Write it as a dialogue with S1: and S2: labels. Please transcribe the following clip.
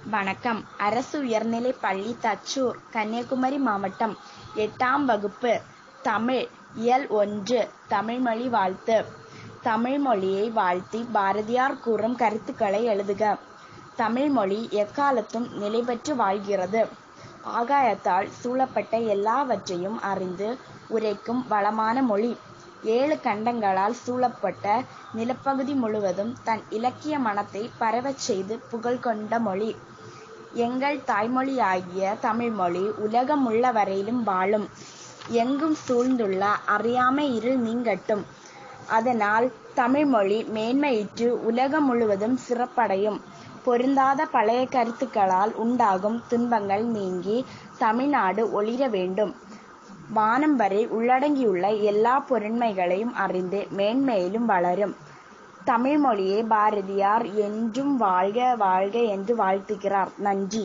S1: வணக்கம். அரசு உயர்நிலைப் பள்ளி தச்சூர், கன்னியாகுமரி மாவட்டம். 8ஆம் வகுப்பு தமிழ், இயல் 1 தமிழ்மொழி வாழ்த்து. தமிழ்மொழியை வாழ்த்தி பாரதியார் கூறும் கருத்துக்களை எழுதுக. தமிழ்மொழி எக்காலத்தும் நிலைபெற்று வாழ்கிறது. ஆகாயத்தால் சூழப்பட்ட எல்லாவற்றையும் அறிந்து உரைக்கும் வளமான மொழி. 7 கண்டங்களால் சூழப்பட்ட நிலப்பகுதி முழுவதும் தன் இலக்கிய மணத்தை பரவச் செய்து புகழ் கொண்ட மொழி. எங்கள் தாய்மொழியாகிய தமிழ்மொழி உலகம் உள்ள வரையிலும் வாழும். எங்கும் சூழ்ந்துள்ள அறியாமை இருள் நீங்கட்டும். அதனால் தமிழ்மொழி மேன்மையுற்று உலகம் முழுவதும் சிறப்படையும். பொருந்தாத பழைய கருத்துக்களால் உண்டாகும் துன்பங்கள் நீங்கி தமிழ்நாடு ஒளிர வேண்டும். வானம் வரை உள்ளடங்கியுள்ள எல்லா பொருண்மைகளையும் அறிந்து மேன்மேலும் வளரும். தமிழ்மொழியை பாரதியார் என்றும் வாழ்க வாழ்க என்று வாழ்த்துகிறார். நன்றி.